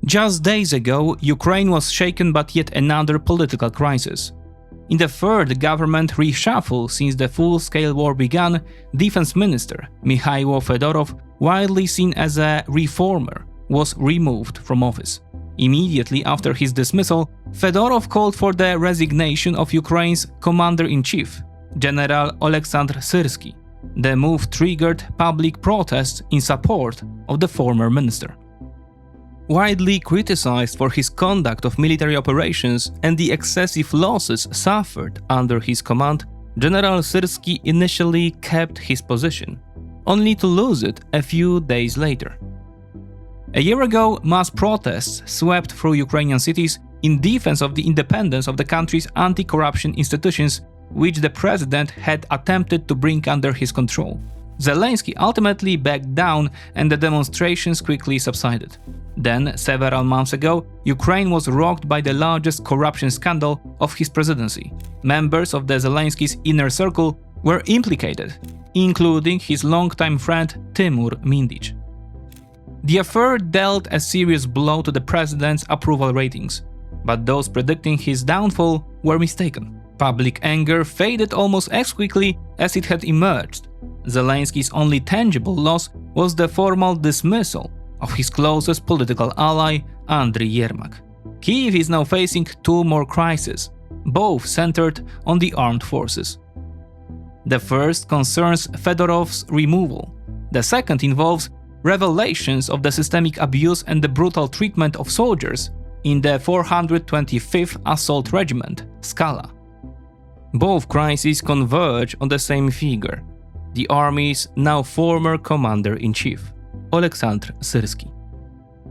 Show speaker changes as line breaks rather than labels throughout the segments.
Just days ago, Ukraine was shaken by yet another political crisis. In the third government reshuffle since the full-scale war began, Defense Minister Michał Fedorov, widely seen as a reformer, was removed from office. Immediately after his dismissal, Fedorov called for the resignation of Ukraine's commander-in-chief, General Oleksandr Syrskyi. The move triggered public protests in support of the former minister. Widely criticized for his conduct of military operations and the excessive losses suffered under his command, General Syrskyi initially kept his position, only to lose it a few days later. A year ago, mass protests swept through Ukrainian cities in defense of the independence of the country's anti-corruption institutions, which the president had attempted to bring under his control. Zelensky ultimately backed down and the demonstrations quickly subsided. Then, several months ago, Ukraine was rocked by the largest corruption scandal of his presidency. Members of the Zelensky's inner circle were implicated, including his longtime friend Timur Mindic. The affair dealt a serious blow to the president's approval ratings, but those predicting his downfall were mistaken. Public anger faded almost as quickly as it had emerged. Zelensky's only tangible loss was the formal dismissal of his closest political ally, Andriy Yermak. Kyiv is now facing two more crises, both centered on the armed forces. The first concerns Fedorov's removal. The second involves revelations of the systemic abuse and the brutal treatment of soldiers in the 425th Assault Regiment, Skala. Both crises converge on the same figure, the army's now former commander-in-chief, Oleksandr Syrskyi.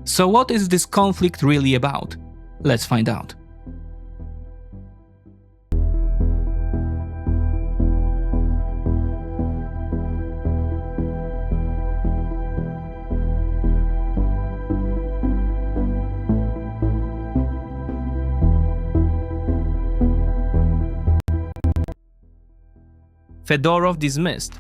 So what is this conflict really about? Let's find out. Fedorov dismissed,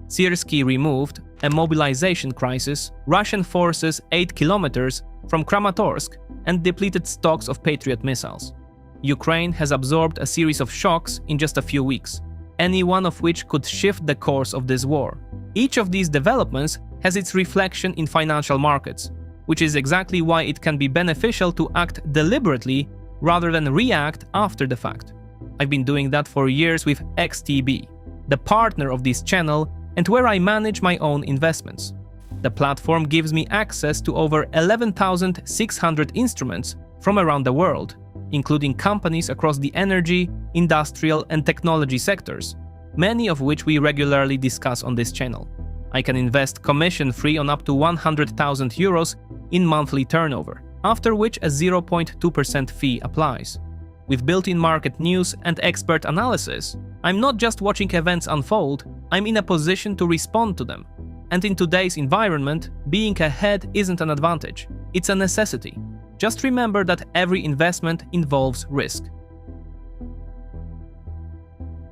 Syrskyi removed, a mobilization crisis, Russian forces 8 kilometers from Kramatorsk, and depleted stocks of Patriot missiles. Ukraine has absorbed a series of shocks in just a few weeks, any one of which could shift the course of this war. Each of these developments has its reflection in financial markets, which is exactly why it can be beneficial to act deliberately rather than react after the fact. I've been doing that for years with XTB, the partner of this channel and where I manage my own investments. The platform gives me access to over 11,600 instruments from around the world, including companies across the energy, industrial, and technology sectors, many of which we regularly discuss on this channel. I can invest commission-free on up to 100,000 euros in monthly turnover, after which a 0.2% fee applies. With built-in market news and expert analysis, I'm not just watching events unfold, I'm in a position to respond to them. And in today's environment, being ahead isn't an advantage, it's a necessity. Just remember that every investment involves risk.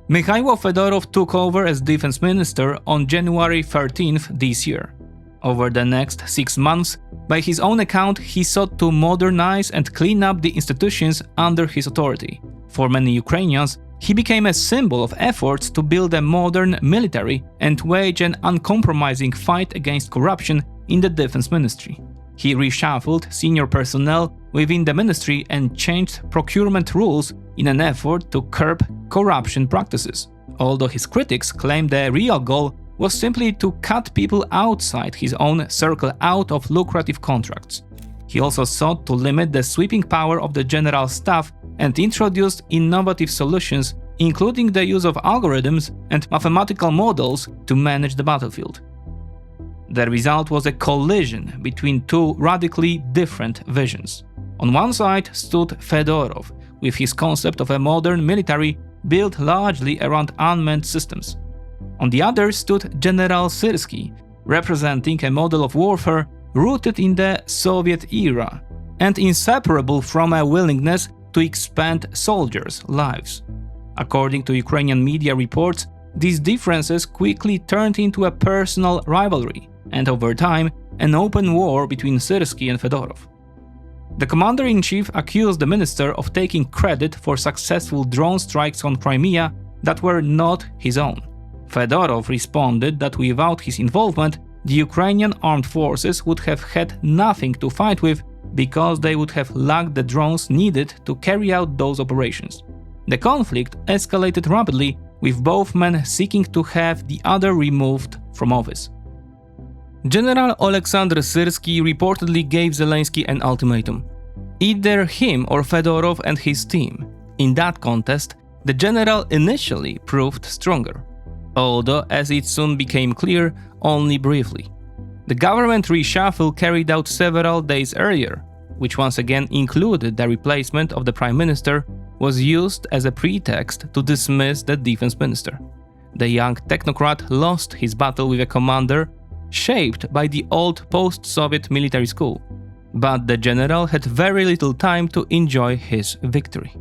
Michał Fedorov took over as defense minister on January 13th this year. Over the next 6 months, by his own account, he sought to modernize and clean up the institutions under his authority. For many Ukrainians, he became a symbol of efforts to build a modern military and wage an uncompromising fight against corruption in the defense ministry. He reshuffled senior personnel within the ministry and changed procurement rules in an effort to curb corruption practices, although his critics claim the real goal was simply to cut people outside his own circle out of lucrative contracts. He also sought to limit the sweeping power of the general staff and introduced innovative solutions, including the use of algorithms and mathematical models to manage the battlefield. The result was a collision between two radically different visions. On one side stood Fedorov, with his concept of a modern military built largely around unmanned systems. On the other stood General Syrskyi, representing a model of warfare rooted in the Soviet era and inseparable from a willingness to expand soldiers' lives. According to Ukrainian media reports, these differences quickly turned into a personal rivalry and, over time, an open war between Syrskyi and Fedorov. The commander-in-chief accused the minister of taking credit for successful drone strikes on Crimea that were not his own. Fedorov responded that without his involvement, the Ukrainian armed forces would have had nothing to fight with because they would have lacked the drones needed to carry out those operations. The conflict escalated rapidly, with both men seeking to have the other removed from office. General Alexander Syrskyi reportedly gave Zelensky an ultimatum. Either him or Fedorov and his team. In that contest, the general initially proved stronger, although, as it soon became clear, only briefly. The government reshuffle carried out several days earlier, which once again included the replacement of the prime minister, was used as a pretext to dismiss the defense minister. The young technocrat lost his battle with a commander shaped by the old post-Soviet military school, but the general had very little time to enjoy his victory.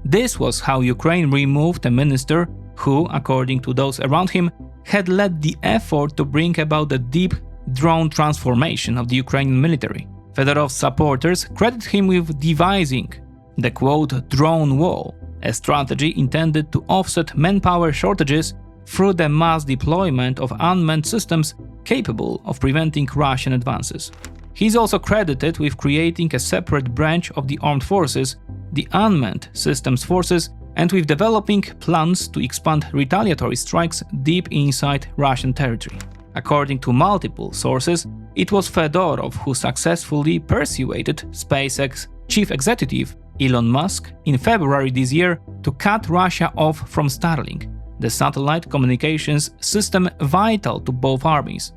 This was how Ukraine removed a minister who, according to those around him, had led the effort to bring about the deep drone transformation of the Ukrainian military. Fedorov's supporters credit him with devising the quote drone wall, a strategy intended to offset manpower shortages through the mass deployment of unmanned systems capable of preventing Russian advances. He is also credited with creating a separate branch of the armed forces, the Unmanned Systems Forces, and with developing plans to expand retaliatory strikes deep inside Russian territory. According to multiple sources, it was Fedorov who successfully persuaded SpaceX chief executive Elon Musk in February this year to cut Russia off from Starlink, the satellite communications system vital to both armies.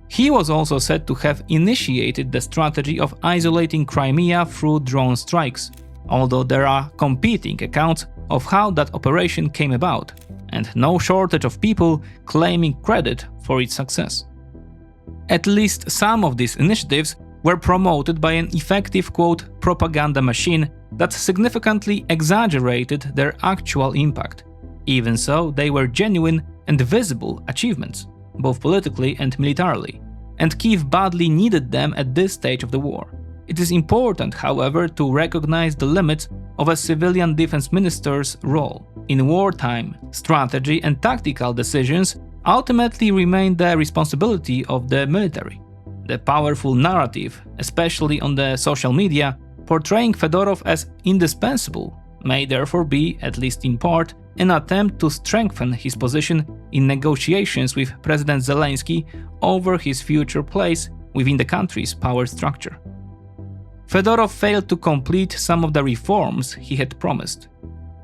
He was also said to have initiated the strategy of isolating Crimea through drone strikes, although there are competing accounts of how that operation came about, and no shortage of people claiming credit for its success. At least some of these initiatives were promoted by an effective quote propaganda machine that significantly exaggerated their actual impact. Even so, they were genuine and visible achievements, both politically and militarily, and Kyiv badly needed them at this stage of the war. It is important, however, to recognize the limits of a civilian defense minister's role. In wartime, strategy and tactical decisions ultimately remain the responsibility of the military. The powerful narrative, especially on the social media, portraying Fedorov as indispensable, may therefore be, at least in part, an attempt to strengthen his position in negotiations with President Zelensky over his future place within the country's power structure. Fedorov failed to complete some of the reforms he had promised,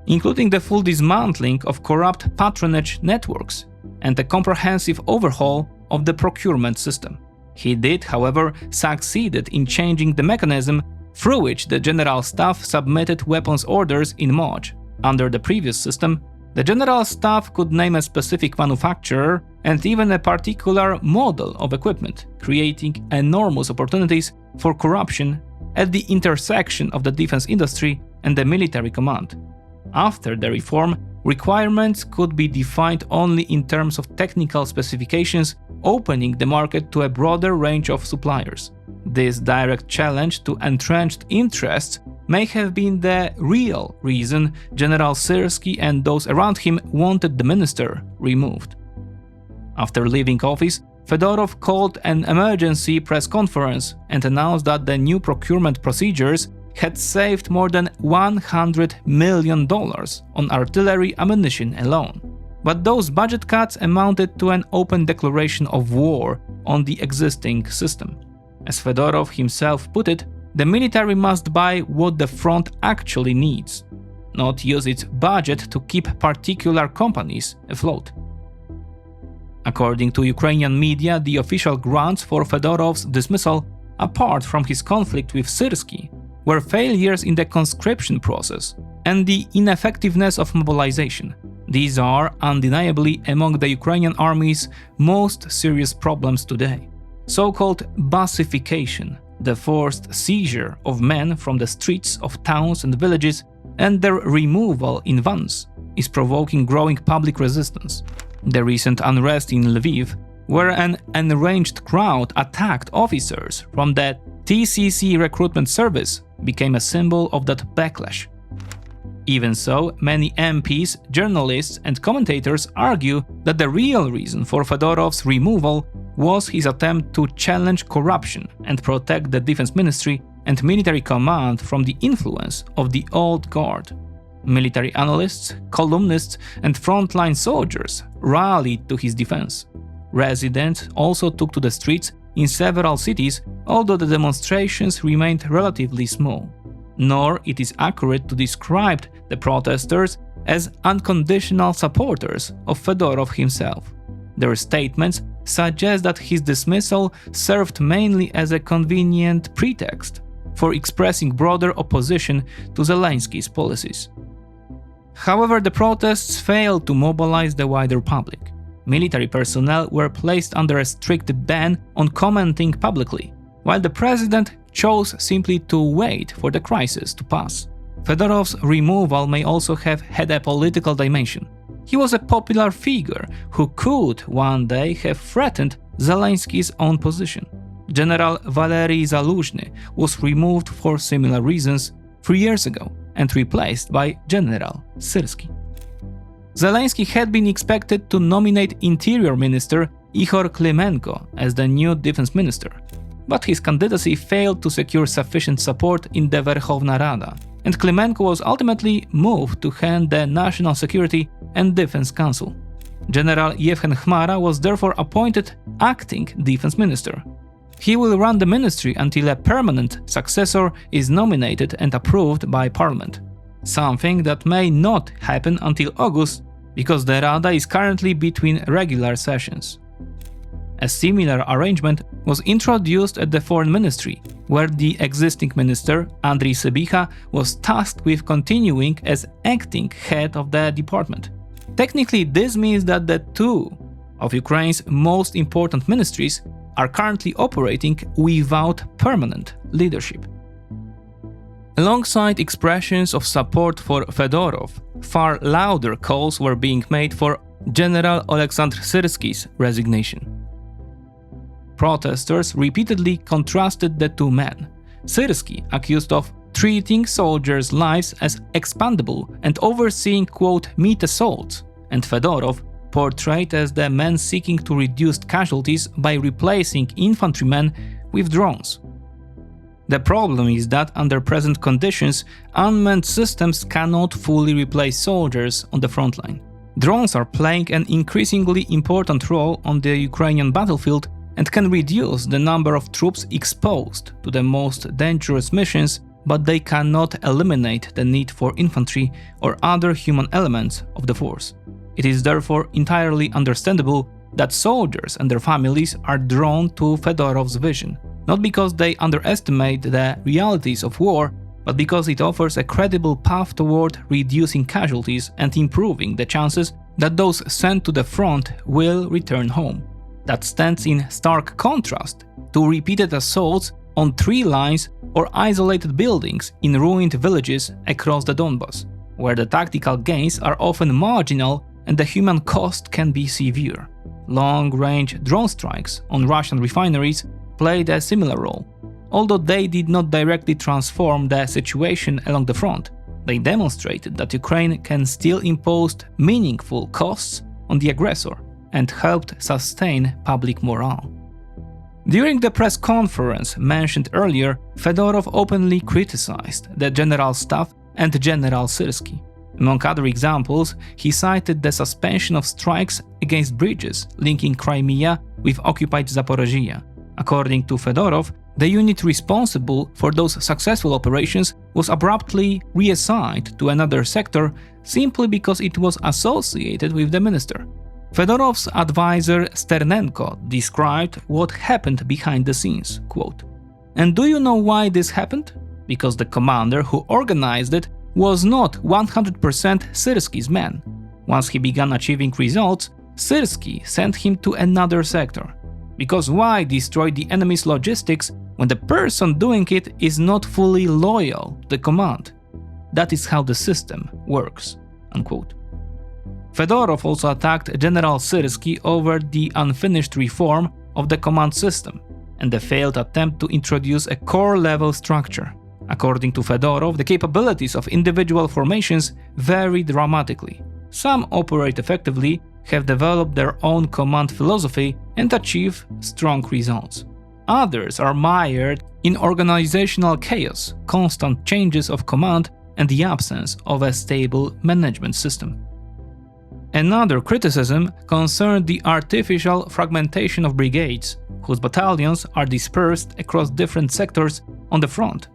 including the full dismantling of corrupt patronage networks and a comprehensive overhaul of the procurement system. He did, however, succeed in changing the mechanism through which the General Staff submitted weapons orders in March. Under the previous system, the General Staff could name a specific manufacturer and even a particular model of equipment, creating enormous opportunities for corruption at the intersection of the defense industry and the military command. After the reform, requirements could be defined only in terms of technical specifications, opening the market to a broader range of suppliers. This direct challenge to entrenched interests may have been the real reason General Syrskyi and those around him wanted the minister removed. After leaving office, Fedorov called an emergency press conference and announced that the new procurement procedures had saved more than $100 million on artillery ammunition alone. But those budget cuts amounted to an open declaration of war on the existing system. As Fedorov himself put it, the military must buy what the front actually needs, not use its budget to keep particular companies afloat. According to Ukrainian media, the official grounds for Fedorov's dismissal, apart from his conflict with Syrskyi, were failures in the conscription process and the ineffectiveness of mobilization. These are undeniably among the Ukrainian army's most serious problems today. So-called busification, the forced seizure of men from the streets of towns and villages and their removal in vans, is provoking growing public resistance. The recent unrest in Lviv where an enraged crowd attacked officers from the TCC recruitment service, became a symbol of that backlash. Even so, many MPs, journalists, and commentators argue that the real reason for Fedorov's removal was his attempt to challenge corruption and protect the defense ministry and military command from the influence of the old guard. Military analysts, columnists, and frontline soldiers rallied to his defense. Residents also took to the streets in several cities, although the demonstrations remained relatively small. Nor it is accurate to describe the protesters as unconditional supporters of Fedorov himself. Their statements suggest that his dismissal served mainly as a convenient pretext for expressing broader opposition to Zelensky's policies. However, the protests failed to mobilize the wider public. Military personnel were placed under a strict ban on commenting publicly, while the president chose simply to wait for the crisis to pass. Fedorov's removal may also have had a political dimension. He was a popular figure who could one day have threatened Zelensky's own position. General Valery Zaluzhny was removed for similar reasons 3 years ago and replaced by General Syrskyi. Zelensky had been expected to nominate Interior Minister Ihor Klimenko as the new defense minister, but his candidacy failed to secure sufficient support in the Verkhovna Rada, and Klimenko was ultimately moved to hand the National Security and Defense Council. General Yevhen Khmara was therefore appointed acting defense minister. He will run the ministry until a permanent successor is nominated and approved by parliament, something that may not happen until August because the Rada is currently between regular sessions. A similar arrangement was introduced at the Foreign Ministry, where the existing minister, Andriy Sybiha, was tasked with continuing as acting head of the department. Technically, this means that the two of Ukraine's most important ministries are currently operating without permanent leadership. Alongside expressions of support for Fedorov, far louder calls were being made for General Alexander Syrskyi's resignation. Protesters repeatedly contrasted the two men. Syrskyi, accused of treating soldiers' lives as expendable and overseeing, quote, meat assaults, and Fedorov, portrayed as the man seeking to reduce casualties by replacing infantrymen with drones. The problem is that under present conditions, unmanned systems cannot fully replace soldiers on the front line. Drones are playing an increasingly important role on the Ukrainian battlefield and can reduce the number of troops exposed to the most dangerous missions, but they cannot eliminate the need for infantry or other human elements of the force. It is therefore entirely understandable that soldiers and their families are drawn to Fedorov's vision, not because they underestimate the realities of war, but because it offers a credible path toward reducing casualties and improving the chances that those sent to the front will return home. That stands in stark contrast to repeated assaults on tree lines or isolated buildings in ruined villages across the Donbas, where the tactical gains are often marginal and the human cost can be severe. Long-range drone strikes on Russian refineries played a similar role. Although they did not directly transform the situation along the front, they demonstrated that Ukraine can still impose meaningful costs on the aggressor and helped sustain public morale. During the press conference mentioned earlier, Fedorov openly criticized the general staff and General Syrskyi. Among other examples, he cited the suspension of strikes against bridges linking Crimea with occupied Zaporizhia. According to Fedorov, the unit responsible for those successful operations was abruptly reassigned to another sector simply because it was associated with the minister. Fedorov's advisor Sternenko described what happened behind the scenes, quote, "And do you know why this happened? Because the commander who organized it was not 100% Syrskyi's man. Once he began achieving results, Syrskyi sent him to another sector. Because why destroy the enemy's logistics when the person doing it is not fully loyal to the command? That is how the system works." Unquote. Fedorov also attacked General Syrskyi over the unfinished reform of the command system and the failed attempt to introduce a core-level structure. According to Fedorov, the capabilities of individual formations vary dramatically. Some operate effectively, have developed their own command philosophy, and achieve strong results. Others are mired in organizational chaos, constant changes of command, and the absence of a stable management system. Another criticism concerned the artificial fragmentation of brigades, whose battalions are dispersed across different sectors on the front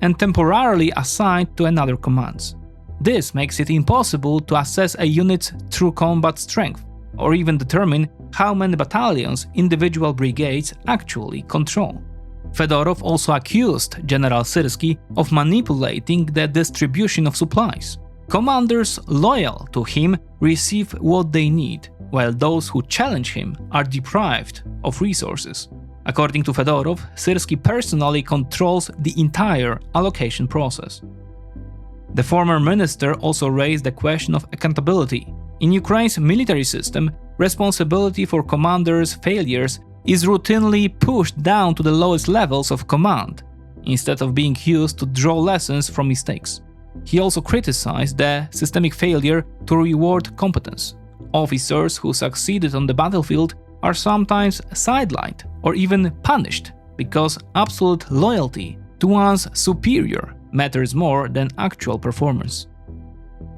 and temporarily assigned to another commands. This makes it impossible to assess a unit's true combat strength, or even determine how many battalions individual brigades actually control. Fedorov also accused General Syrskyi of manipulating the distribution of supplies. Commanders loyal to him receive what they need, while those who challenge him are deprived of resources. According to Fedorov, Syrskyi personally controls the entire allocation process. The former minister also raised the question of accountability. In Ukraine's military system, responsibility for commanders' failures is routinely pushed down to the lowest levels of command, instead of being used to draw lessons from mistakes. He also criticized the systemic failure to reward competence. Officers who succeeded on the battlefield are sometimes sidelined or even punished because absolute loyalty to one's superior matters more than actual performance.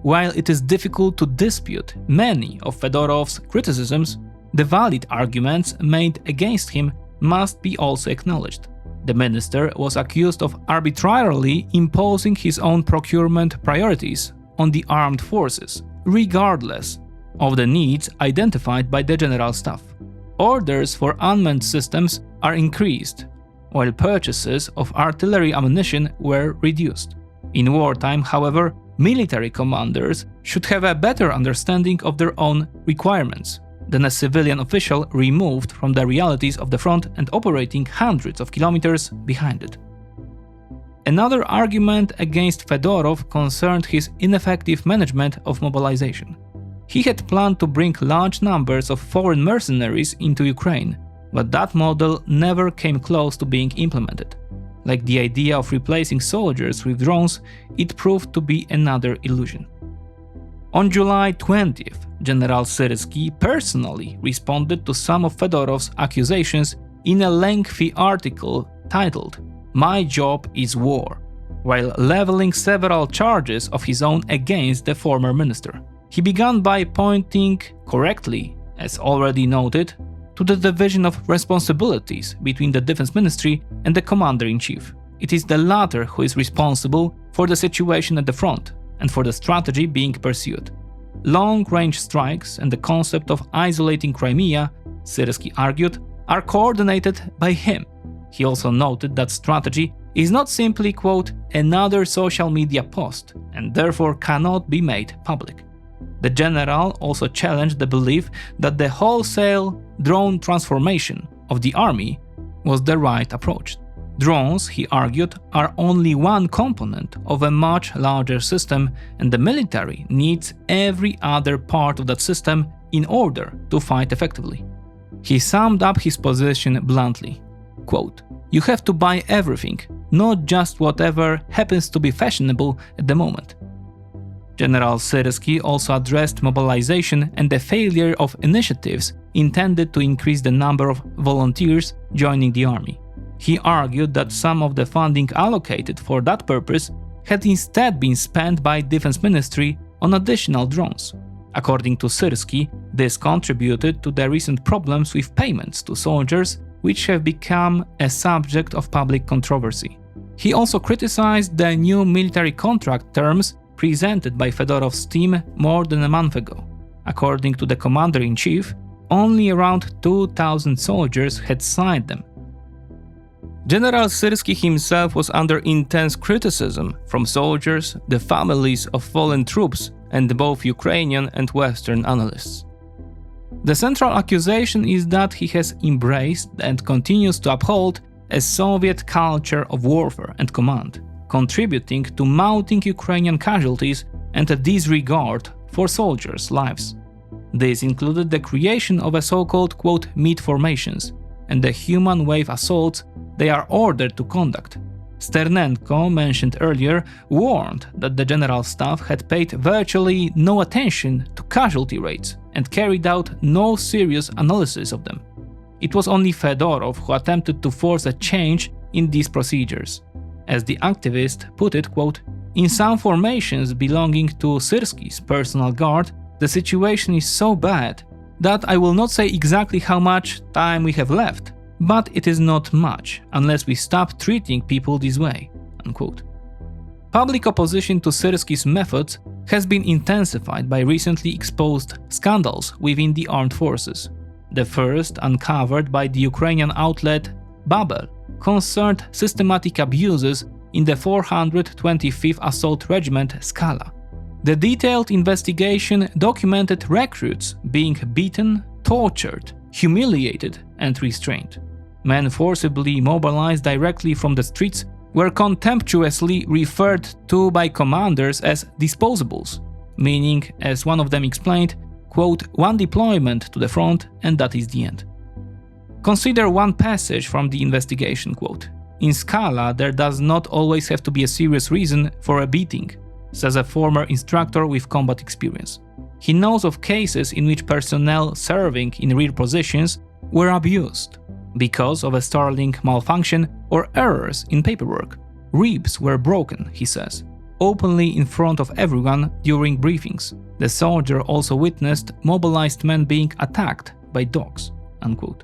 While it is difficult to dispute many of Fedorov's criticisms, the valid arguments made against him must be also acknowledged. The minister was accused of arbitrarily imposing his own procurement priorities on the armed forces, regardless of the needs identified by the General Staff. Orders for unmanned systems are increased, while purchases of artillery ammunition were reduced. In wartime, however, military commanders should have a better understanding of their own requirements than a civilian official removed from the realities of the front and operating hundreds of kilometers behind it. Another argument against Fedorov concerned his ineffective management of mobilization. He had planned to bring large numbers of foreign mercenaries into Ukraine, but that model never came close to being implemented. Like the idea of replacing soldiers with drones, it proved to be another illusion. On July 20th, General Syrskyi personally responded to some of Fedorov's accusations in a lengthy article titled "My Job is War," while leveling several charges of his own against the former minister. He began by pointing, correctly, as already noted, to the division of responsibilities between the Defense Ministry and the Commander-in-Chief. It is the latter who is responsible for the situation at the front and for the strategy being pursued. Long-range strikes and the concept of isolating Crimea, Syrskyi argued, are coordinated by him. He also noted that strategy is not simply, quote, another social media post and therefore cannot be made public. The general also challenged the belief that the wholesale drone transformation of the army was the right approach. Drones, he argued, are only one component of a much larger system, and the military needs every other part of that system in order to fight effectively. He summed up his position bluntly, quote, "You have to buy everything, not just whatever happens to be fashionable at the moment." General Syrskyi also addressed mobilization and the failure of initiatives intended to increase the number of volunteers joining the army. He argued that some of the funding allocated for that purpose had instead been spent by Defense Ministry on additional drones. According to Syrskyi, this contributed to the recent problems with payments to soldiers, which have become a subject of public controversy. He also criticized the new military contract terms presented by Fedorov's team more than a month ago. According to the Commander-in-Chief, only around 2,000 soldiers had signed them. General Syrskyi himself was under intense criticism from soldiers, the families of fallen troops, and both Ukrainian and Western analysts. The central accusation is that he has embraced and continues to uphold a Soviet culture of warfare and command, contributing to mounting Ukrainian casualties and a disregard for soldiers' lives. This included the creation of a so-called quote, meat formations and the human wave assaults they are ordered to conduct. Sternenko, mentioned earlier, warned that the General Staff had paid virtually no attention to casualty rates and carried out no serious analysis of them. It was only Fedorov who attempted to force a change in these procedures. As the activist put it, quote, "In some formations belonging to Syrskyi's personal guard, the situation is so bad that I will not say exactly how much time we have left, but it is not much unless we stop treating people this way." Unquote. Public opposition to Syrskyi's methods has been intensified by recently exposed scandals within the armed forces. The first, uncovered by the Ukrainian outlet Babel, concerned systematic abuses in the 425th Assault Regiment Skala. The detailed investigation documented recruits being beaten, tortured, humiliated, and restrained. Men forcibly mobilized directly from the streets were contemptuously referred to by commanders as disposables, meaning, as one of them explained, quote, "one deployment to the front and that is the end." Consider one passage from the investigation, quote, "In Skala there does not always have to be a serious reason for a beating," says a former instructor with combat experience. He knows of cases in which personnel serving in rear positions were abused because of a startling malfunction or errors in paperwork. Ribs were broken, he says, openly in front of everyone during briefings. The soldier also witnessed mobilized men being attacked by dogs. Unquote.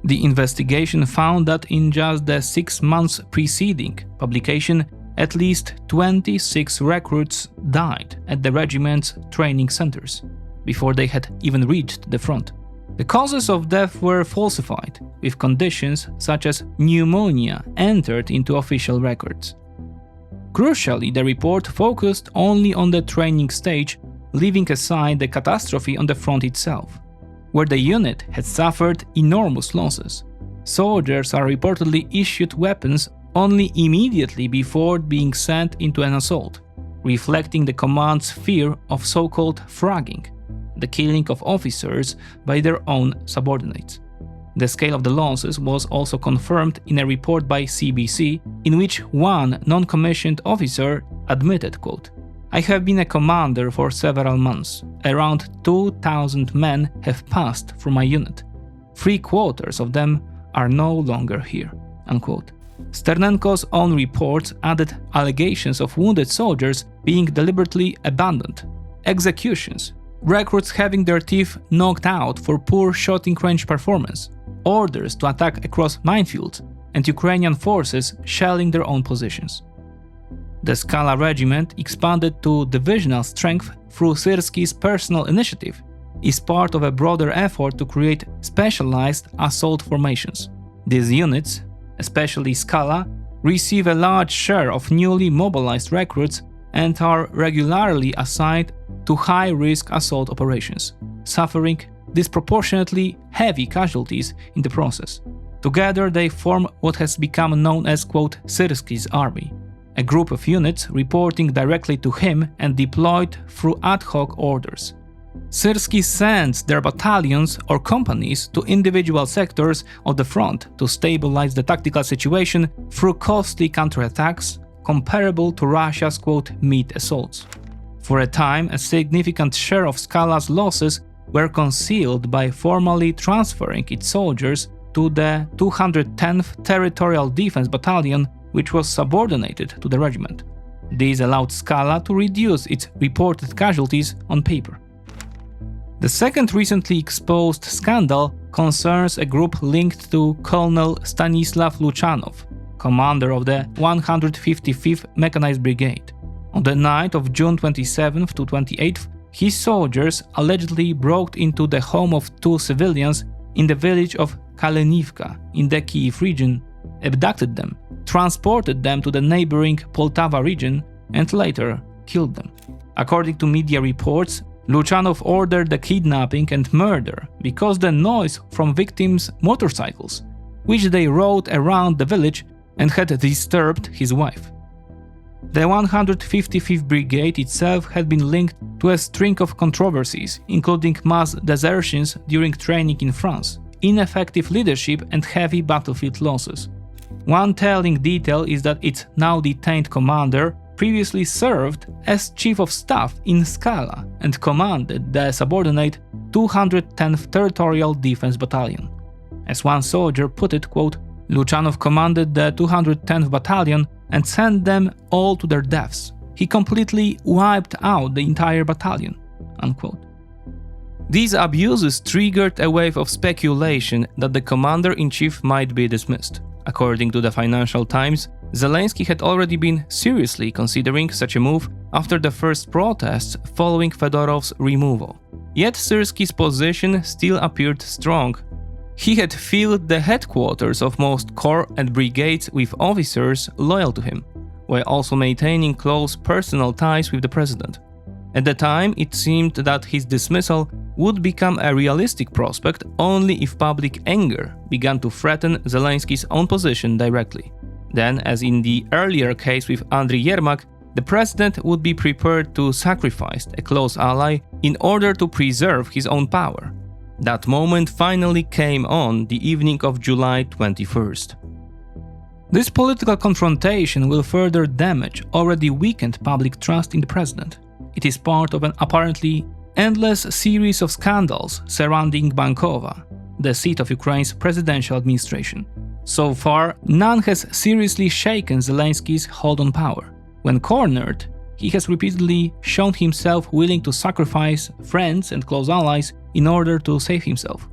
The investigation found that in just the 6 months preceding publication, at least 26 recruits died at the regiment's training centers before they had even reached the front. The causes of death were falsified, with conditions such as pneumonia entered into official records. Crucially, the report focused only on the training stage, leaving aside the catastrophe on the front itself, where the unit had suffered enormous losses. Soldiers are reportedly issued weapons only immediately before being sent into an assault, reflecting the command's fear of so-called fragging, the killing of officers by their own subordinates. The scale of the losses was also confirmed in a report by CBC, in which one non-commissioned officer admitted, quote, "I have been a commander for several months. Around 2,000 men have passed through my unit. 3/4 of them are no longer here." Unquote. Sternenko's own reports added allegations of wounded soldiers being deliberately abandoned, executions, recruits having their teeth knocked out for poor shooting range performance, orders to attack across minefields, and Ukrainian forces shelling their own positions. The Skala regiment, expanded to divisional strength through Syrskyi's personal initiative, is part of a broader effort to create specialized assault formations. These units, especially Skala, receive a large share of newly mobilized recruits and are regularly assigned to high-risk assault operations, suffering disproportionately heavy casualties in the process. Together they form what has become known as, quote, Syrskyi's army, a group of units reporting directly to him and deployed through ad hoc orders. Syrskyi sends their battalions or companies to individual sectors of the front to stabilize the tactical situation through costly counterattacks comparable to Russia's, quote, meat assaults. For a time, a significant share of Skala's losses were concealed by formally transferring its soldiers to the 210th Territorial Defense Battalion, which was subordinated to the regiment. This allowed Skala to reduce its reported casualties on paper. The second recently exposed scandal concerns a group linked to Colonel Stanislav Luchanov, commander of the 155th Mechanized Brigade. On the night of June 27th to 28th, his soldiers allegedly broke into the home of 2 civilians in the village of Kalinivka in the Kyiv region, abducted them, transported them to the neighboring Poltava region, and later killed them. According to media reports, Luchanov ordered the kidnapping and murder because the noise from victims' motorcycles, which they rode around the village, and had disturbed his wife. The 155th Brigade itself had been linked to a string of controversies, including mass desertions during training in France, ineffective leadership and heavy battlefield losses. One telling detail is that its now detained commander previously served as Chief of Staff in Skala and commanded the subordinate 210th Territorial Defense Battalion. As one soldier put it, quote, "Lucianov commanded the 210th Battalion and sent them all to their deaths. He completely wiped out the entire battalion," unquote. These abuses triggered a wave of speculation that the commander-in-chief might be dismissed. According to the Financial Times, Zelensky had already been seriously considering such a move after the first protests following Fedorov's removal. Yet Syrskyi's position still appeared strong. He had filled the headquarters of most corps and brigades with officers loyal to him, while also maintaining close personal ties with the president. At the time, it seemed that his dismissal would become a realistic prospect only if public anger began to threaten Zelensky's own position directly. Then, as in the earlier case with Andriy Yermak, the president would be prepared to sacrifice a close ally in order to preserve his own power. That moment finally came on the evening of July 21st. This political confrontation will further damage already weakened public trust in the president. It is part of an apparently endless series of scandals surrounding Bankova, the seat of Ukraine's presidential administration. So far, none has seriously shaken Zelensky's hold on power. When cornered, he has repeatedly shown himself willing to sacrifice friends and close allies in order to save himself.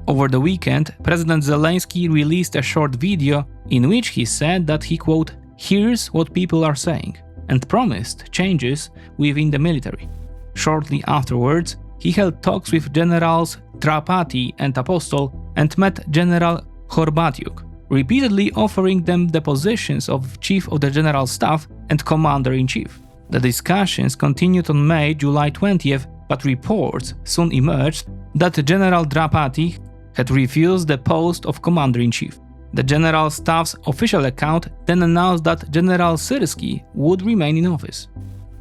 Over the weekend, President Zelensky released a short video in which he said that he, quote, "hears what people are saying," and promised changes within the military. Shortly afterwards, he held talks with Generals Drapati and Apostol and met General Horbatyuk, repeatedly offering them the positions of Chief of the General Staff and Commander-in-Chief. The discussions continued on July 20th, but reports soon emerged that General Drapati had refused the post of Commander-in-Chief. The General Staff's official account then announced that General Syrskyi would remain in office.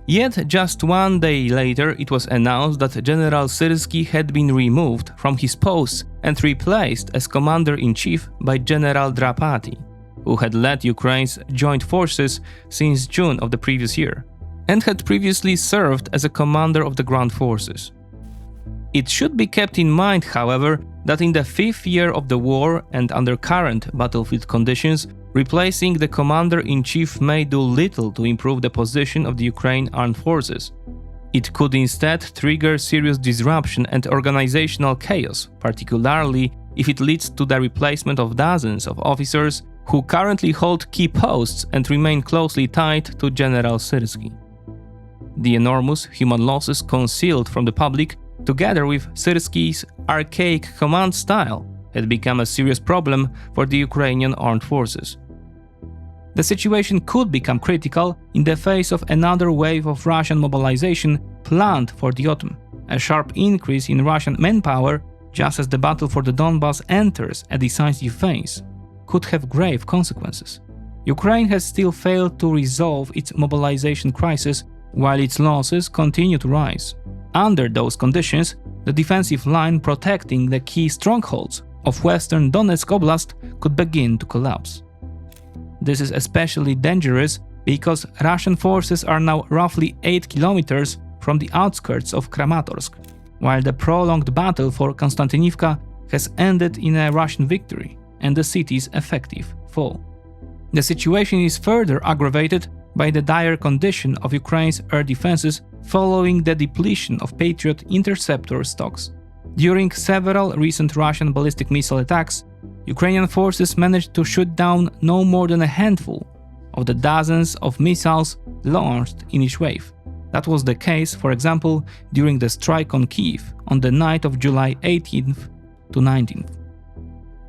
Yet just one day later it was announced that General Syrskyi had been removed from his post and replaced as Commander-in-Chief by General Drapati, who had led Ukraine's joint forces since June of the previous year, and had previously served as a commander of the ground forces. It should be kept in mind, however, that in the 5th year of the war and under current battlefield conditions, replacing the commander-in-chief may do little to improve the position of the Ukraine armed forces. It could instead trigger serious disruption and organizational chaos, particularly if it leads to the replacement of dozens of officers who currently hold key posts and remain closely tied to General Syrskyi. The enormous human losses concealed from the public, together with Syrskyi's archaic command style, had become a serious problem for the Ukrainian armed forces. The situation could become critical in the face of another wave of Russian mobilization planned for the autumn. A sharp increase in Russian manpower, just as the battle for the Donbas enters a decisive phase, could have grave consequences. Ukraine has still failed to resolve its mobilization crisis, while its losses continue to rise. Under those conditions, the defensive line protecting the key strongholds of western Donetsk Oblast could begin to collapse. This is especially dangerous because Russian forces are now roughly 8 kilometers from the outskirts of Kramatorsk, while the prolonged battle for Konstantinivka has ended in a Russian victory and the city's effective fall. The situation is further aggravated by the dire condition of Ukraine's air defenses following the depletion of Patriot interceptor stocks. During several recent Russian ballistic missile attacks, Ukrainian forces managed to shoot down no more than a handful of the dozens of missiles launched in each wave. That was the case, for example, during the strike on Kyiv on the night of July 18th to 19th.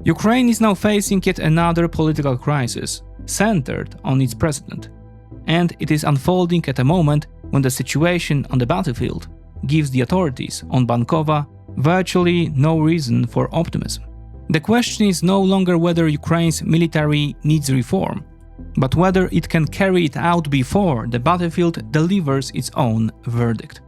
Ukraine is now facing yet another political crisis, centered on its president, and it is unfolding at a moment when the situation on the battlefield gives the authorities on Bankova virtually no reason for optimism. The question is no longer whether Ukraine's military needs reform, but whether it can carry it out before the battlefield delivers its own verdict.